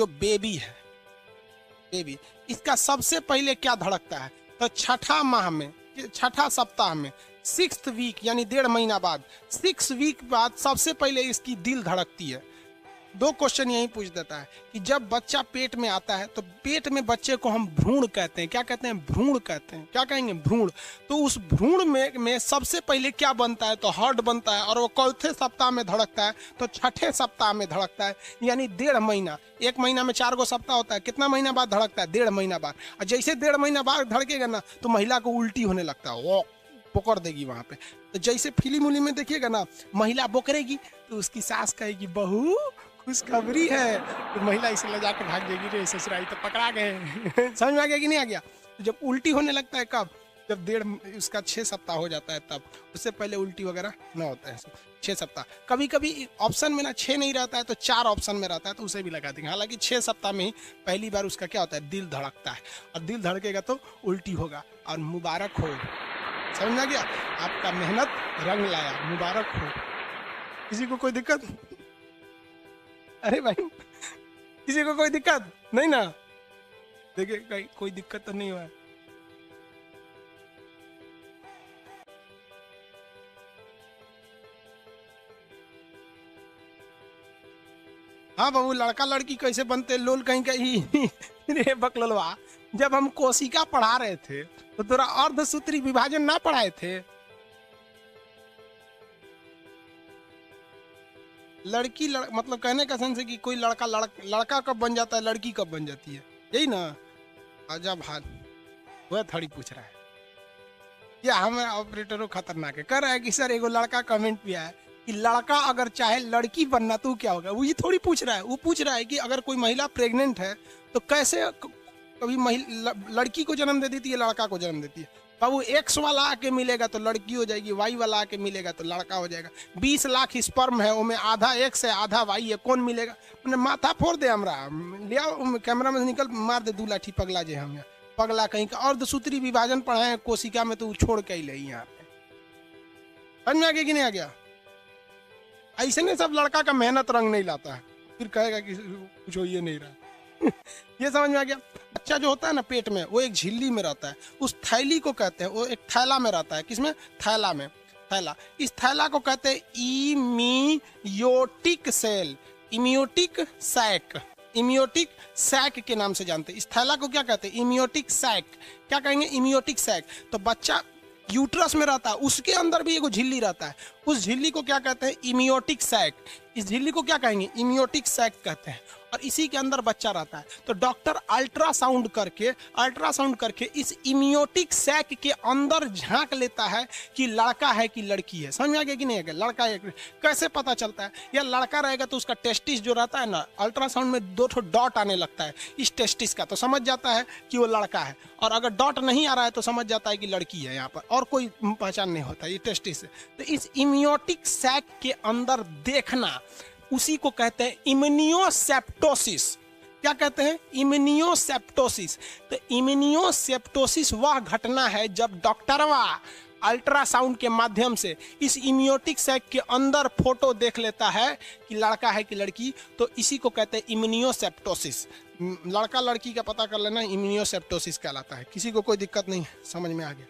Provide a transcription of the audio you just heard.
जो बेबी है, बेबी, इसका सबसे पहले क्या धड़कता है? तो छठा माह में, छठा सप्ताह में, 6th वीक यानी 1.5 महीना बाद, 6 वीक बाद सबसे पहले इसकी दिल धड़कती है। 2 क्वेश्चन यही पूछ देता है कि जब बच्चा पेट में आता है तो पेट में बच्चे को हम भ्रूण कहते हैं। क्या कहते हैं? भ्रूण कहते हैं। क्या कहेंगे? भ्रूण। तो उस भ्रूण में सबसे पहले क्या बनता है? तो हार्ट बनता है, और वो चौथे सप्ताह में धड़कता है, तो छठे सप्ताह में धड़कता है, यानी 1.5 महीना। 1 महीना में 4 गो सप्ताह होता है, कितना महीना बाद धड़कता है? 1.5 महीना बाद। और जैसे 1.5 महीना बाद धड़केगा ना तो महिला को उल्टी होने लगता है, वो पकड़ देगी वहां पे। तो जैसे फिल्म उली में देखिएगा ना, महिला बोकरेगी तो उसकी सास कहेगी बहू खुशखबरी है, तो महिला इसे ले जाकर भाग जाएगी, रे ससुराली तो पकड़ा गए। समझ में आ गया कि नहीं आ गया? तो जब उल्टी होने लगता है कब? जब 1.5 उसका 6 सप्ताह हो जाता है तब। उससे पहले उल्टी वगैरह ना होता है। 6 सप्ताह। कभी कभी ऑप्शन में ना 6 नहीं रहता है तो 4 ऑप्शन में रहता है, तो उसे भी लगा देंगे। हालांकि 6 सप्ताह में ही पहली बार उसका क्या होता है? दिल धड़कता है, और दिल धड़केगा तो उल्टी होगा। और मुबारक हो, समझ में आ गया? आपका मेहनत रंग लाया, मुबारक हो। किसी को कोई दिक्कत? अरे भाई, किसी को कोई दिक्कत नहीं ना? देखिए कोई दिक्कत तो नहीं हुआ है। हाँ बाबू, लड़का लड़की कैसे बनते लोल कहीं कहीं। रे बकलोलवा, जब हम कोशिका पढ़ा रहे थे तो तोरा अर्धसूत्री विभाजन ना पढ़ाए थे? मतलब कहने का सेंस है कि कोई लड़का कब बन जाता है, लड़की कब बन जाती है, यही ना? अजब हाल, वह थोड़ी पूछ रहा है। या हमारा ऑपरेटरों खतरनाक है, कह रहा है कि सर एगो लड़का कमेंट भी आया कि लड़का अगर चाहे लड़की बनना तो क्या होगा। वो ये थोड़ी पूछ रहा है, वो पूछ रहा है कि अगर कोई महिला प्रेग्नेंट है तो कैसे कभी लड़की को जन्म दे देती है, लड़का को जन्म देती है। बाबू, एक्स वाला आके मिलेगा तो लड़की हो जाएगी, वाई वाला आके मिलेगा तो लड़का हो जाएगा। 20 लाख स्पर्म है, उसमें आधा एक्स है आधा वाई है, कौन मिलेगा? मैंने माथा फोड़ दे हमरा, लिया कैमरा में निकल मार दे 2 लाठी पगला जे हम पगला कहीं का। अर्धसूत्री विभाजन पढ़ाए कोशिका में तो छोड़ के ही ले यहाँ पे। समझ में आ गया कि नहीं आ गया? ऐसे नहीं सब लड़का का मेहनत रंग नहीं लाता है, फिर कहेगा कि कुछ हो ये नहीं रहा। ये समझ में आ गया? बच्चा जो होता है ना पेट में, वो एक झिल्ली में रहता है, उस थैली को कहते हैं, वो एक थैला में रहता है। किसमें? थैला में। थैला, इस थैला को कहते हैं इमियोटिक सेल, इमियोटिक सैक, इमियोटिक सैक के नाम से जानते हैं। इस थैला को क्या कहते हैं? इमियोटिक सैक। क्या कहेंगे? इमियोटिक सैक। तो बच्चा यूट्रस में रहता है, उसके अंदर भी एक झिल्ली रहता है, उस झिल्ली को क्या कहते हैं? इमियोटिक सैक। इस झिल्ली को क्या कहेंगे? इमियोटिक सैक कहते हैं, और इसी के अंदर बच्चा रहता है। तो डॉक्टर अल्ट्रासाउंड करके इस इमियोटिक सैक के अंदर झांक लेता है कि लड़का है कि लड़की है। समझ में आ गया कि नहीं आ गया? लड़का है। कैसे पता चलता है? या लड़का रहेगा तो उसका टेस्टिस जो रहता है ना, अल्ट्रासाउंड में 2 डॉट आने लगता है इस टेस्टिस का, तो समझ जाता है कि वो लड़का है। और अगर डॉट नहीं आ रहा है तो समझ जाता है कि लड़की है यहाँ पर, और कोई पहचान नहीं होता ये टेस्टिस से। तो इस इमियोटिक सैक के अंदर देखना, उसी को कहते हैं इम्यूनोसेप्टोसिस। क्या कहते हैं? इम्यूनोसेप्टोसिस। तो इम्यूनोसेप्टोसिस वह घटना है जब डॉक्टरवा अल्ट्रासाउंड के माध्यम से इस इम्यूनोटिक सैक के अंदर फोटो देख लेता है कि लड़का है कि लड़की, तो इसी को कहते हैं इम्यूनोसेप्टोसिस। लड़का लड़की का पता कर लेना इम्यूनोसेप्टोसिस कहलाता है। किसी को कोई दिक्कत नहीं, समझ में आ गया?